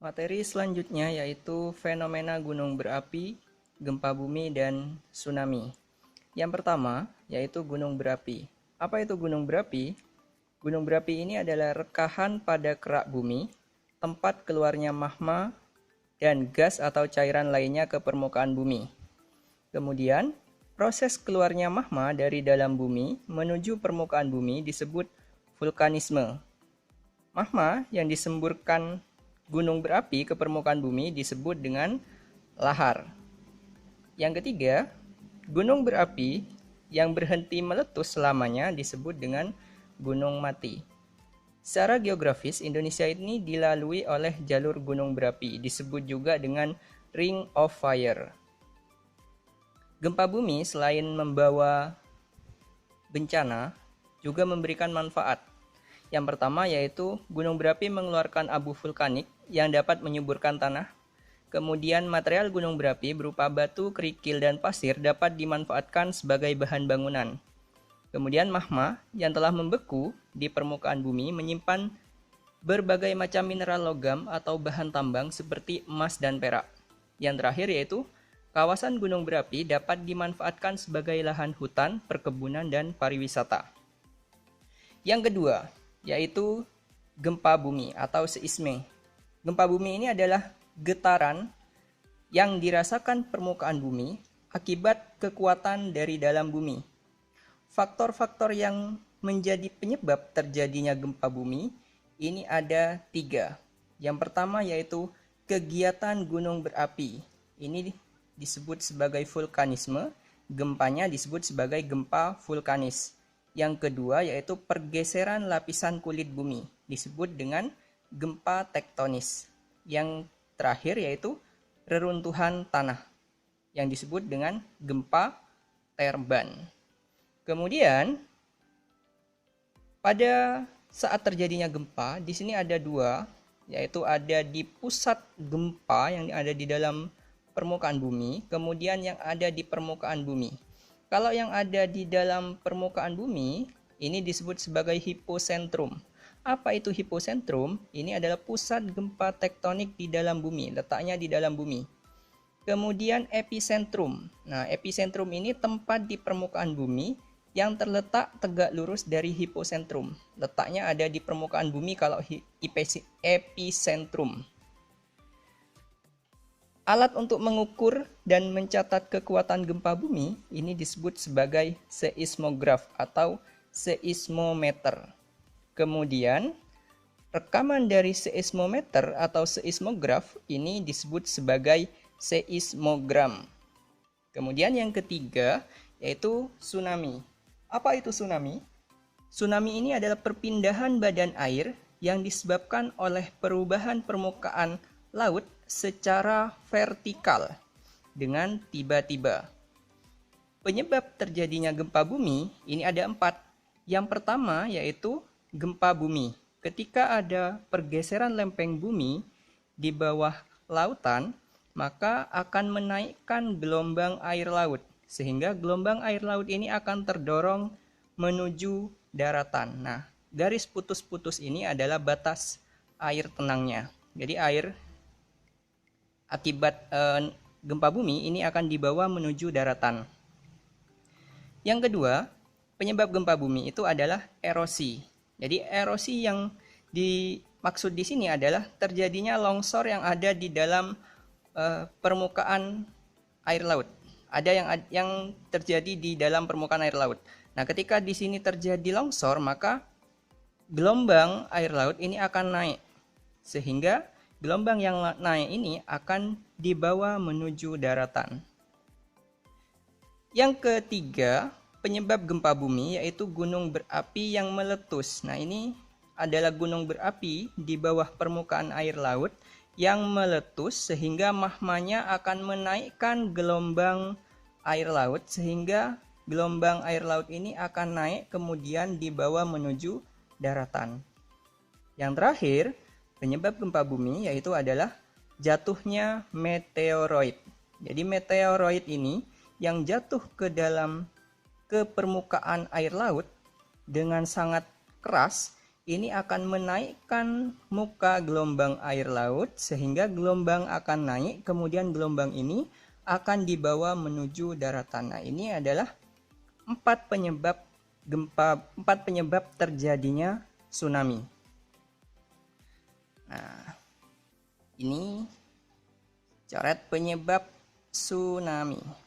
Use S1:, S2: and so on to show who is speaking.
S1: Materi selanjutnya yaitu fenomena gunung berapi, gempa bumi, dan tsunami. Yang pertama yaitu gunung berapi. Apa itu gunung berapi? Gunung berapi ini adalah rekahan pada kerak bumi, tempat keluarnya magma dan gas atau cairan lainnya ke permukaan bumi. Kemudian, proses keluarnya magma dari dalam bumi menuju permukaan bumi disebut vulkanisme. Magma yang disemburkan gunung berapi ke permukaan bumi disebut dengan lahar. Yang ketiga, gunung berapi yang berhenti meletus selamanya disebut dengan gunung mati. Secara geografis, Indonesia ini dilalui oleh jalur gunung berapi, disebut juga dengan Ring of Fire. Gempa bumi selain membawa bencana, juga memberikan manfaat. Yang pertama yaitu gunung berapi mengeluarkan abu vulkanik yang dapat menyuburkan tanah. Kemudian material gunung berapi berupa batu, kerikil, dan pasir dapat dimanfaatkan sebagai bahan bangunan. Kemudian magma yang telah membeku di permukaan bumi menyimpan berbagai macam mineral logam atau bahan tambang seperti emas dan perak. Yang terakhir yaitu kawasan gunung berapi dapat dimanfaatkan sebagai lahan hutan, perkebunan, dan pariwisata. Yang kedua, yaitu gempa bumi atau seisme. Gempa bumi ini adalah getaran yang dirasakan permukaan bumi akibat kekuatan dari dalam bumi. Faktor-faktor yang menjadi penyebab terjadinya gempa bumi ini ada 3. Yang pertama yaitu kegiatan gunung berapi. Ini disebut sebagai vulkanisme, gempanya disebut sebagai gempa vulkanis. Yang kedua yaitu pergeseran lapisan kulit bumi, disebut dengan gempa tektonis. Yang terakhir yaitu reruntuhan tanah, yang disebut dengan gempa terban. Kemudian, pada saat terjadinya gempa, di sini ada 2, yaitu ada di pusat gempa yang ada di dalam permukaan bumi, kemudian yang ada di permukaan bumi. Kalau yang ada di dalam permukaan bumi, ini disebut sebagai hipocentrum. Apa itu hipocentrum? Ini adalah pusat gempa tektonik di dalam bumi, letaknya di dalam bumi. Kemudian epicentrum. Nah, epicentrum ini tempat di permukaan bumi yang terletak tegak lurus dari hipocentrum. Letaknya ada di permukaan bumi kalau epicentrum. Alat untuk mengukur dan mencatat kekuatan gempa bumi ini disebut sebagai seismograf atau seismometer. Kemudian, rekaman dari seismometer atau seismograf ini disebut sebagai seismogram. Kemudian yang ketiga yaitu tsunami. Apa itu tsunami? Tsunami ini adalah perpindahan badan air yang disebabkan oleh perubahan permukaan laut secara vertikal dengan tiba-tiba. Penyebab terjadinya gempa bumi ini ada 4. Yang pertama yaitu gempa bumi. Ketika ada pergeseran lempeng bumi di bawah lautan, maka akan menaikkan gelombang air laut, sehingga gelombang air laut ini akan terdorong menuju daratan. Nah, garis putus-putus ini adalah batas air tenangnya. Jadi air akibat gempa bumi ini akan dibawa menuju daratan. Yang kedua, penyebab gempa bumi itu adalah erosi. Jadi erosi yang dimaksud di sini adalah terjadinya longsor yang ada di dalam permukaan air laut. Ada yang terjadi di dalam permukaan air laut. Nah, ketika di sini terjadi longsor, maka gelombang air laut ini akan naik, sehingga gelombang yang naik ini akan dibawa menuju daratan. Yang ketiga, penyebab gempa bumi yaitu gunung berapi yang meletus. Nah, ini adalah gunung berapi di bawah permukaan air laut yang meletus sehingga magmanya akan menaikkan gelombang air laut, sehingga gelombang air laut ini akan naik kemudian dibawa menuju daratan. Yang terakhir, penyebab gempa bumi yaitu adalah jatuhnya meteoroid. Jadi meteoroid ini yang jatuh ke permukaan air laut dengan sangat keras, ini akan menaikkan muka gelombang air laut sehingga gelombang akan naik, kemudian gelombang ini akan dibawa menuju daratan. Nah, ini adalah 4 penyebab gempa, 4 penyebab terjadinya tsunami. Nah, ini coret penyebab tsunami.